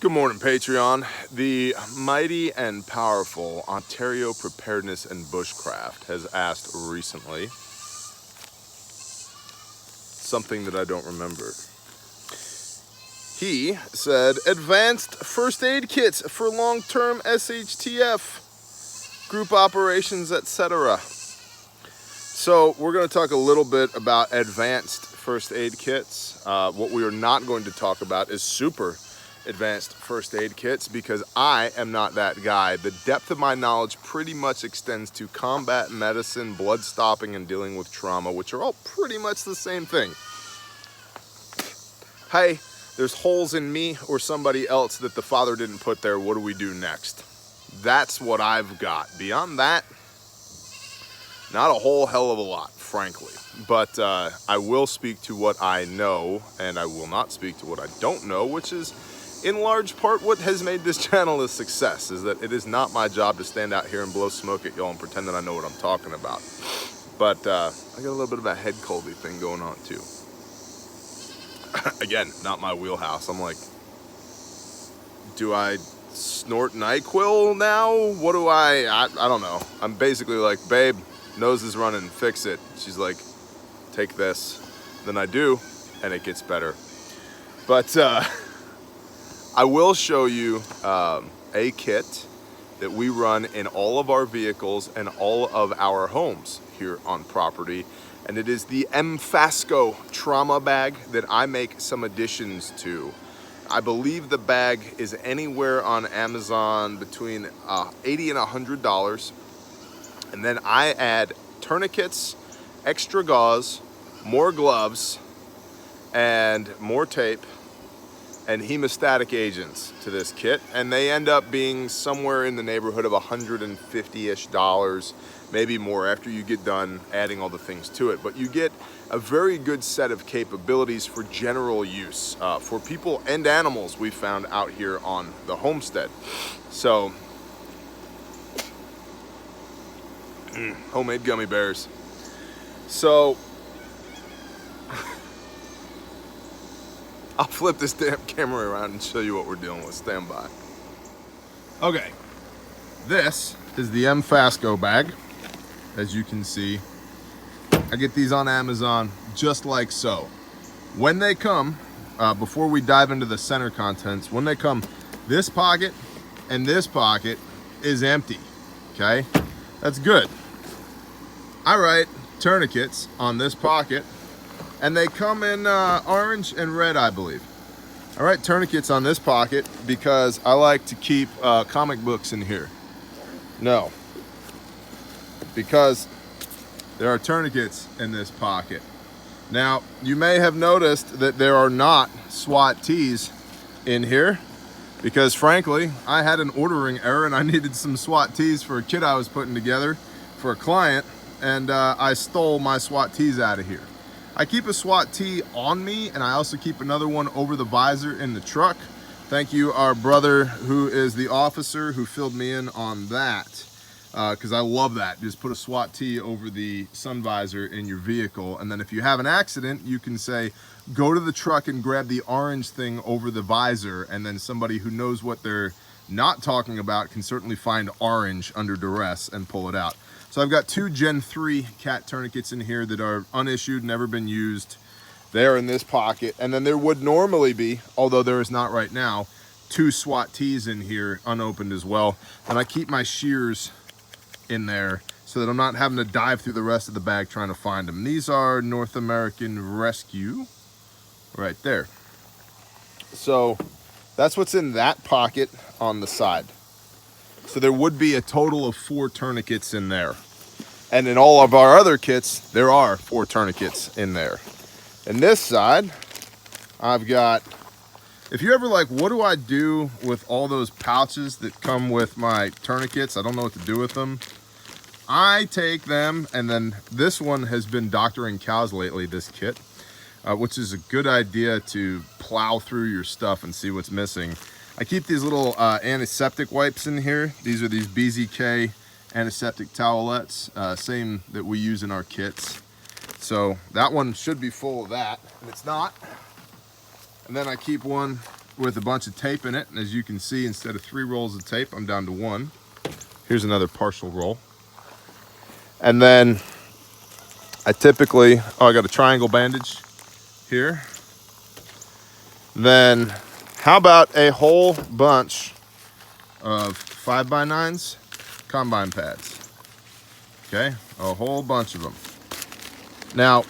Good morning, Patreon. The mighty and powerful Ontario Preparedness and Bushcraft has asked recently something that I don't remember. He said, advanced first aid kits for long-term SHTF, group operations, etc. So we're going to talk a little bit about advanced first aid kits. What we are not going to talk about is super advanced first aid kits, because I am not that guy. The depth of my knowledge pretty much extends to combat medicine, blood stopping, and dealing with trauma, which are all pretty much the same thing. Hey, there's holes in me or somebody else that the Father didn't put there. What do we do next? That's what I've got. Beyond that, not a whole hell of a lot, frankly. But I will speak to what I know, and I will not speak to what I don't know, which is in large part what has made this channel a success, is that it is not my job to stand out here and blow smoke at y'all and pretend that I know what I'm talking about. But I got a little bit of a head coldy thing going on too. Again, not my wheelhouse. I'm like, do I snort NyQuil now? What do I don't know. I'm basically like, babe, nose is running, fix it. She's like, take this. Then I do, and it gets better. But I will show you a kit that we run in all of our vehicles and all of our homes here on property. And it is the MFASCO trauma bag that I make some additions to. I believe the bag is anywhere on Amazon between $80 and $100. And then I add tourniquets, extra gauze, more gloves, and more tape, and hemostatic agents to this kit, and they end up being somewhere in the neighborhood of $150-ish, maybe more after you get done adding all the things to it. But you get a very good set of capabilities for general use for people and animals we found out here on the homestead. So, homemade gummy bears. So, I'll flip this damn camera around and show you what we're dealing with. Stand by. Okay, this is the MFASCO bag. As you can see, I get these on Amazon just like so. When they come, before we dive into the center contents, when they come, this pocket and this pocket is empty, okay? That's good. I write tourniquets on this pocket, and they come in orange and red, I believe. I write tourniquets on this pocket because I like to keep comic books in here. No, because there are tourniquets in this pocket. Now, you may have noticed that there are not SWAT tees in here, because frankly, I had an ordering error and I needed some SWAT tees for a kit I was putting together for a client, and I stole my SWAT tees out of here. I keep a SWAT tee on me, and I also keep another one over the visor in the truck. Thank you, our brother who is the officer who filled me in on that, because I love that. Just put a SWAT tee over the sun visor in your vehicle, and then if you have an accident, you can say, go to the truck and grab the orange thing over the visor, and then somebody who knows what they're not talking about can certainly find orange under duress and pull it out. So I've got two Gen 3 cat tourniquets in here that are unissued, never been used. They're in this pocket. And then there would normally be, although there is not right now, two SWAT tees in here unopened as well. And I keep my shears in there so that I'm not having to dive through the rest of the bag trying to find them. These are North American Rescue right there. So that's what's in that pocket on the side. So there would be a total of 4 tourniquets in there. And in all of our other kits, there are 4 tourniquets in there. And this side, I've got, if you're ever like, what do I do with all those pouches that come with my tourniquets? I don't know what to do with them. I take them, and then this one has been doctoring cows lately, this kit, which is a good idea to plow through your stuff and see what's missing. I keep these little antiseptic wipes in here. These are these BZK antiseptic towelettes, same that we use in our kits. So that one should be full of that, and it's not. And then I keep one with a bunch of tape in it. And as you can see, instead of 3 rolls of tape, I'm down to 1. Here's another partial roll. And then I typically, I got a triangle bandage here. Then how about a whole bunch of 5x9s combine pads? Okay, a whole bunch of them. Now,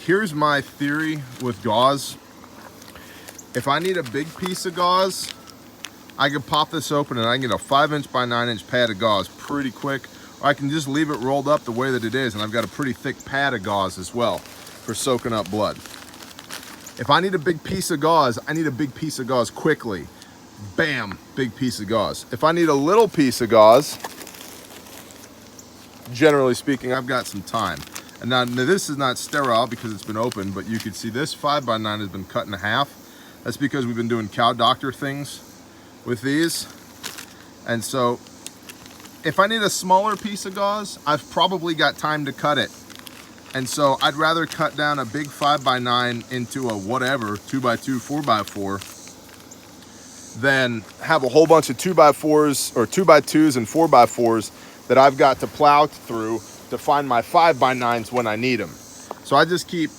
here's my theory with gauze. If I need a big piece of gauze, I can pop this open and I can get a 5" by 9" pad of gauze pretty quick. Or I can just leave it rolled up the way that it is, and I've got a pretty thick pad of gauze as well for soaking up blood. If I need a big piece of gauze, I need a big piece of gauze quickly. Bam, big piece of gauze. If I need a little piece of gauze, generally speaking, I've got some time. And now this is not sterile because it's been opened, but you can see this 5x9 has been cut in half. That's because we've been doing cow doctor things with these. And so if I need a smaller piece of gauze, I've probably got time to cut it. And so I'd rather cut down a big 5x9 into a whatever, 2x2, 4x4, than have a whole bunch of 2x4s or 2x2s and 4x4s that I've got to plow through to find my 5x9s when I need them. So I just keep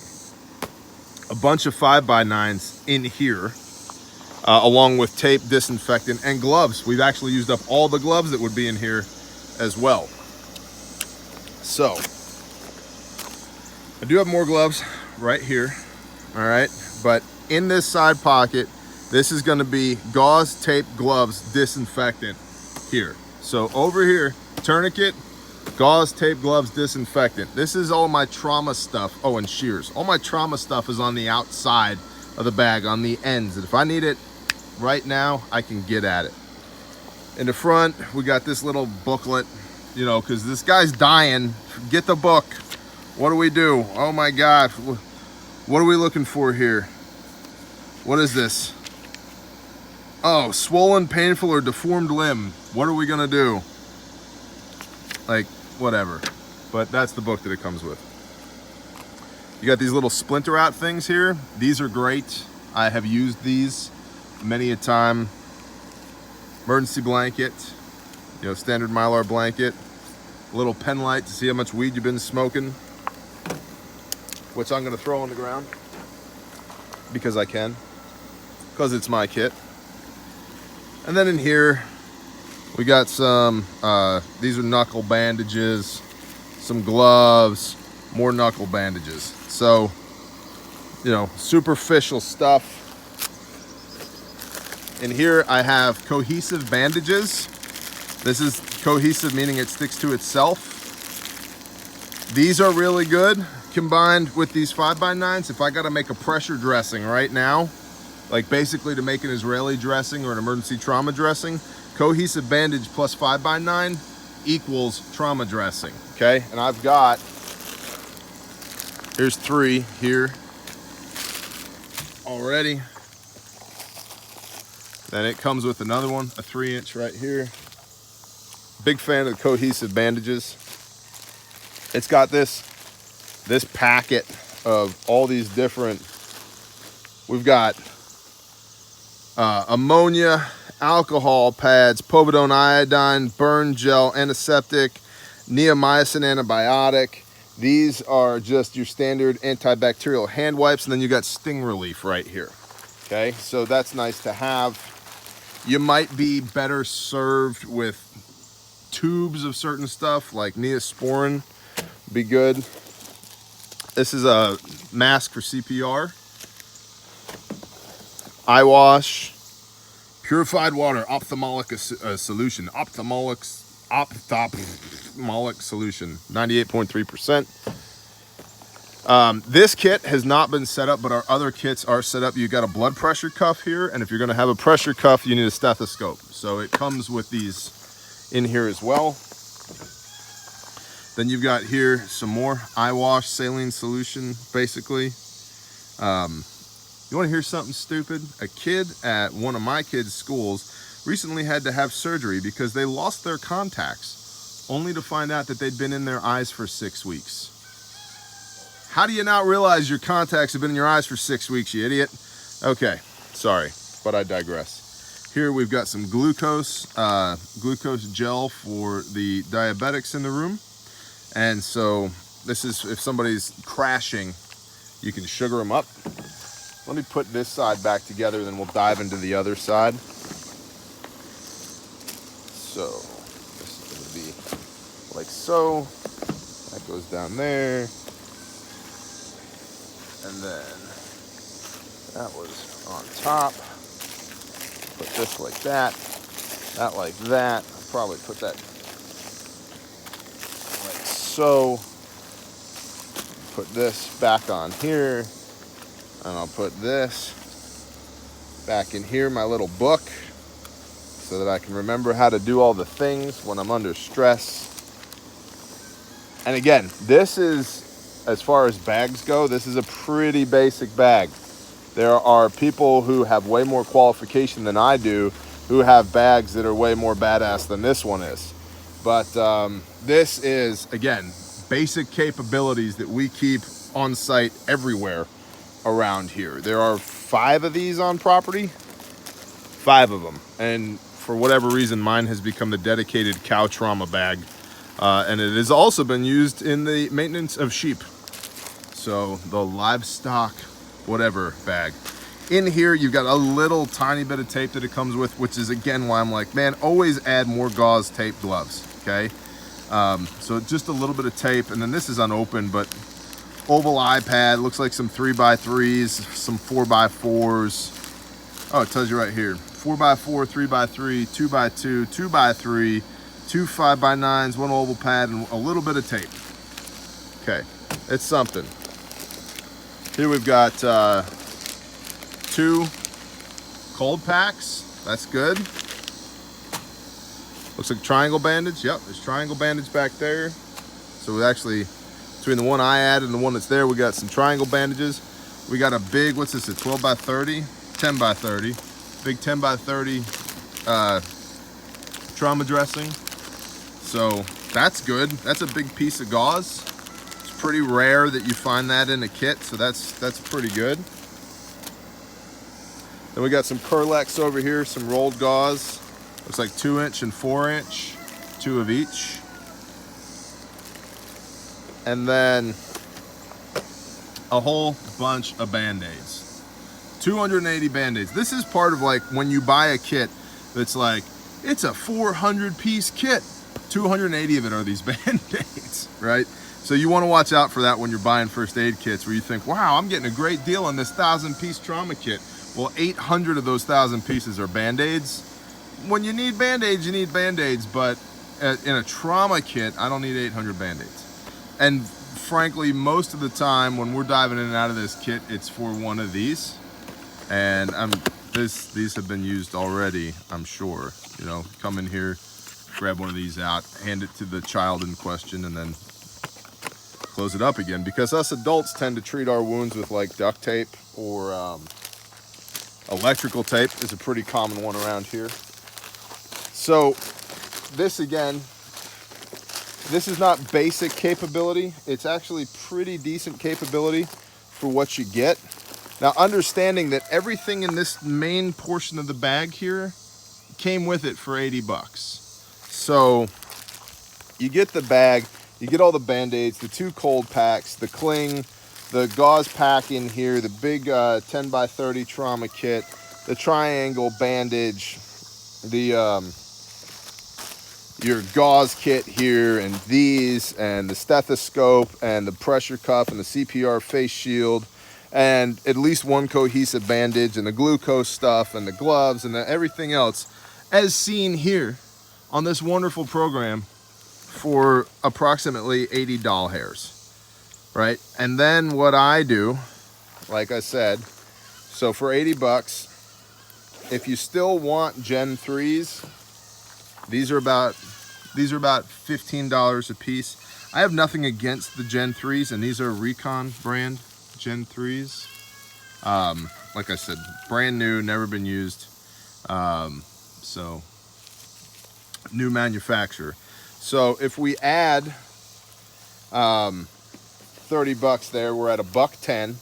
a bunch of 5x9s in here, along with tape, disinfectant, and gloves. We've actually used up all the gloves that would be in here as well. So I do have more gloves right here, all right? But in this side pocket, this is gonna be gauze, tape, gloves, disinfectant here. So over here, tourniquet, gauze, tape, gloves, disinfectant. This is all my trauma stuff. Oh, and shears. All my trauma stuff is on the outside of the bag, on the ends. And if I need it right now, I can get at it. In the front, we got this little booklet, you know, because this guy's dying. Get the book. What do we do? Oh my God. What are we looking for here? What is this? Oh, swollen, painful, or deformed limb. What are we gonna do? Like, whatever. But that's the book that it comes with. You got these little splinter out things here. These are great. I have used these many a time. Emergency blanket, you know, standard Mylar blanket. A little pen light to see how much weed you've been smoking, which I'm gonna throw on the ground because I can, because it's my kit. And then in here, we got some, these are knuckle bandages, some gloves, more knuckle bandages. So, you know, superficial stuff. In here, I have cohesive bandages. This is cohesive, meaning it sticks to itself. These are really good combined with these 5x9s. If I gotta make a pressure dressing right now, like basically to make an Israeli dressing or an emergency trauma dressing, cohesive bandage plus 5x9 equals trauma dressing, okay? And I've got, here's 3 here already. Then it comes with another one, a 3" right here. Big fan of the cohesive bandages. It's got this packet of all these different, we've got ammonia, alcohol pads, povidone iodine, burn gel, antiseptic, neomycin antibiotic. These are just your standard antibacterial hand wipes, and then you got sting relief right here. Okay, so that's nice to have. You might be better served with tubes of certain stuff, like Neosporin would be good. This is a mask for CPR. Eye wash, purified water, ophthalmic solution, ophthalmic solution, 98.3%. This kit has not been set up, but our other kits are set up. You got a blood pressure cuff here, and if you're gonna have a pressure cuff, you need a stethoscope. So it comes with these in here as well. Then you've got here some more eye wash, saline solution, basically. You wanna hear something stupid? A kid at one of my kids' schools recently had to have surgery because they lost their contacts, only to find out that they'd been in their eyes for 6 weeks. How do you not realize your contacts have been in your eyes for 6 weeks, you idiot? Okay, sorry. but I digress. Here we've got some glucose gel for the diabetics in the room. And so this is, if somebody's crashing, you can sugar them up. Let me put this side back together, then we'll dive into the other side. So this is going to be like so. That goes down there. And then that was on top. Put this like that. That like that. I'll probably put that like so. Put this back on here. And I'll put this back in here, my little book, so that I can remember how to do all the things when I'm under stress. And again, this is, as far as bags go, this is a pretty basic bag. There are people who have way more qualification than I do, who have bags that are way more badass than this one is. But this is, again, basic capabilities that we keep on site everywhere around here. There are 5 of these on property, 5 of them. And for whatever reason, mine has become the dedicated cow trauma bag. And it has also been used in the maintenance of sheep. So the livestock, whatever bag. In here, you've got a little tiny bit of tape that it comes with, which is again why I'm like, man, always add more gauze tape gloves, okay? So just a little bit of tape, and then this is unopened, but oval iPad, looks like some 3x3s, some 4x4s. Oh, it tells you right here, 4x4, 3x3, 2x2, 2x3, 2 5x9s, 1 oval pad, and a little bit of tape. Okay, it's something. Here we've got 2 cold packs. That's good. Looks like triangle bandage. Yep, there's triangle bandage back there. So we actually, between the one I added and the one that's there, we got some triangle bandages. We got a big, what's this, a 12x30? 10x30. Big 10x30 trauma dressing. So that's good. That's a big piece of gauze. It's pretty rare that you find that in a kit, so that's pretty good. Then we got some Kerlex over here, some rolled gauze. Looks like 2-inch and 4-inch, 2 of each. And then a whole bunch of Band-Aids. 280 Band-Aids. This is part of like when you buy a kit that's like, it's a 400-piece kit. 280 of it are these Band-Aids, right? So you want to watch out for that when you're buying first aid kits, where you think, wow, I'm getting a great deal on this 1,000-piece trauma kit. Well, 800 of those 1,000 pieces are Band-Aids. When you need Band-Aids, you need Band-Aids, but in a trauma kit, I don't need 800 Band-Aids. And frankly, most of the time when we're diving in and out of this kit, it's for one of these. And these have been used already, I'm sure. You know, come in here, grab one of these out, hand it to the child in question, and then close it up again. Because us adults tend to treat our wounds with like duct tape, or electrical tape is a pretty common one around here. So this, again, this is not basic capability. It's actually pretty decent capability for what you get. Now, understanding that everything in this main portion of the bag here came with it for 80 bucks. So you get the bag, you get all the Band-Aids, the 2 cold packs, the cling, the gauze pack in here, the big 10x30 trauma kit, the triangle bandage, the your gauze kit here, and these, and the stethoscope, and the pressure cuff, and the CPR face shield, and at least 1 cohesive bandage, and the glucose stuff, and the gloves, and everything else, as seen here on this wonderful program for approximately 80 doll hairs, right? And then what I do, like I said, so for 80 bucks, if you still want Gen 3s, these are about $15 a piece. I have nothing against the Gen 3s, and these are Recon brand Gen 3s. Like I said, brand new, never been used. So new manufacturer. So if we add 30 bucks there, we're at $110.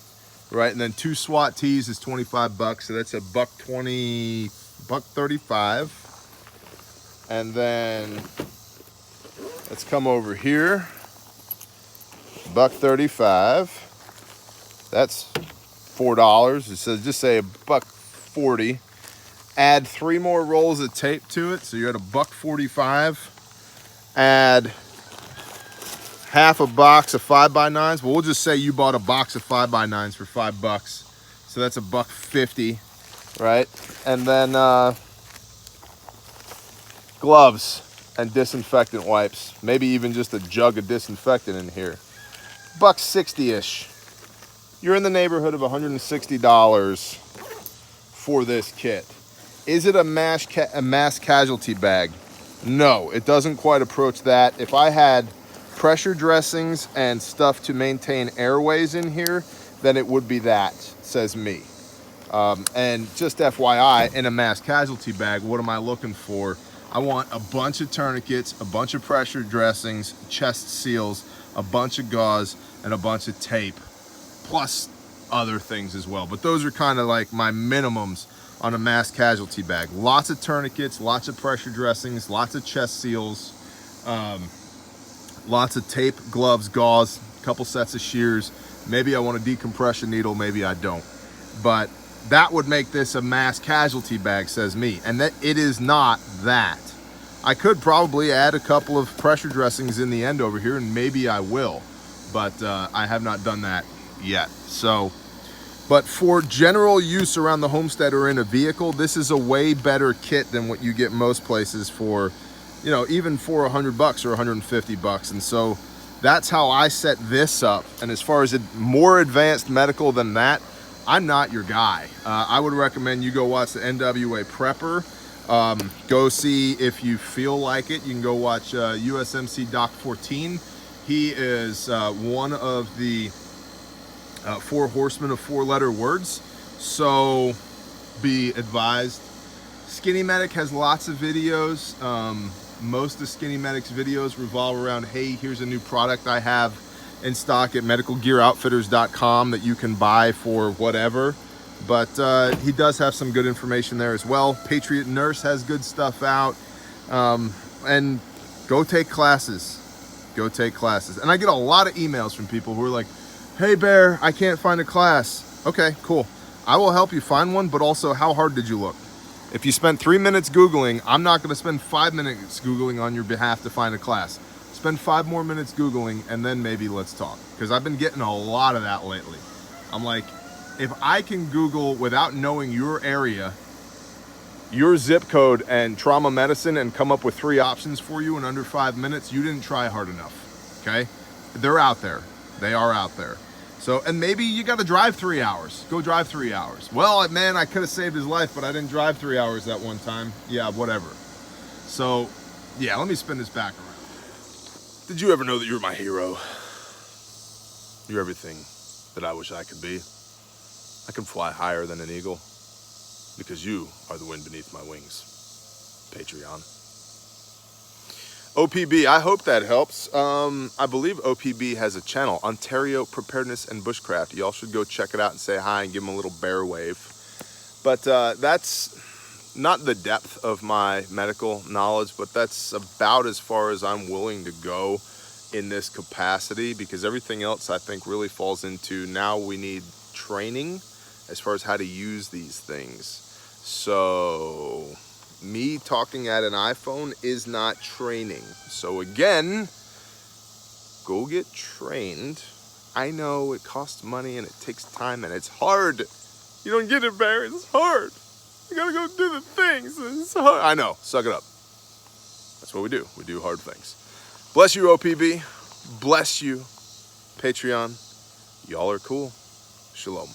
right? And then 2 SWAT tees is 25 bucks, so that's a $1.20, $1.35. And then let's come over here, $1.35. That's $4. It says just say $1.40. Add 3 more rolls of tape to it, so you're at $1.45. Add half a box of 5x9s. Well, we'll just say you bought a box of 5x9s for $5, so that's $1.50, right? And then gloves and disinfectant wipes, maybe even just a jug of disinfectant in here. $1.60-ish. You're in the neighborhood of $160 for this kit. Is it a mass casualty bag? No, it doesn't quite approach that. If I had pressure dressings and stuff to maintain airways in here, then it would be that, says me. And just FYI, in a mass casualty bag, what am I looking for? I want a bunch of tourniquets, a bunch of pressure dressings, chest seals, a bunch of gauze, and a bunch of tape, plus other things as well. But those are kind of like my minimums on a mass casualty bag. Lots of tourniquets, lots of pressure dressings, lots of chest seals, lots of tape, gloves, gauze, a couple sets of shears. Maybe I want a decompression needle, maybe I don't. But that would make this a mass casualty bag, says me. And that it is not that. I could probably add a couple of pressure dressings in the end over here, and maybe I will. But I have not done that yet. So, but for general use around the homestead or in a vehicle, this is a way better kit than what you get most places for, you know, even for $100 or $150. And so that's how I set this up. And as far as more advanced medical than that, I'm not your guy. I would recommend you go watch the NWA Prepper. Go see, if you feel like it, you can go watch USMC Doc 14. He is one of the 4 horsemen of 4-letter words. So be advised. Skinny Medic has lots of videos. Most of Skinny Medic's videos revolve around, hey, here's a new product I have in stock at medicalgearoutfitters.com that you can buy for whatever. But he does have some good information there as well. Patriot Nurse has good stuff out. And go take classes. Go take classes. And I get a lot of emails from people who are like, hey Bear, I can't find a class. Okay, cool. I will help you find one, but also, how hard did you look? If you spent 3 minutes Googling, I'm not gonna spend 5 minutes Googling on your behalf to find a class. Spend 5 more minutes Googling, and then maybe let's talk. Because I've been getting a lot of that lately. I'm like, if I can Google without knowing your area, your zip code and trauma medicine, and come up with 3 options for you in under 5 minutes, you didn't try hard enough, okay? They're out there. They are out there. So, and maybe you got to drive 3 hours. Go drive 3 hours. Well, man, I could have saved his life, but I didn't drive 3 hours that one time. Yeah, whatever. So, yeah, let me spin this back around. Did you ever know that you're my hero? You're everything that I wish I could be. I can fly higher than an eagle because you are the wind beneath my wings. Patreon. OPB, I hope that helps. I believe OPB has a channel, Ontario Preparedness and Bushcraft. Y'all should go check it out and say hi and give him a little bear wave. But that's not the depth of my medical knowledge, but that's about as far as I'm willing to go in this capacity, because everything else I think really falls into, now we need training as far as how to use these things. So me talking at an iPhone is not training. So again, go get trained. I know it costs money and it takes time and it's hard. You don't get it, Bear. It's hard. You gotta go do the things. It's hard. I know. Suck it up. That's what we do. We do hard things. Bless you, OPB. Bless you, Patreon. Y'all are cool. Shalom.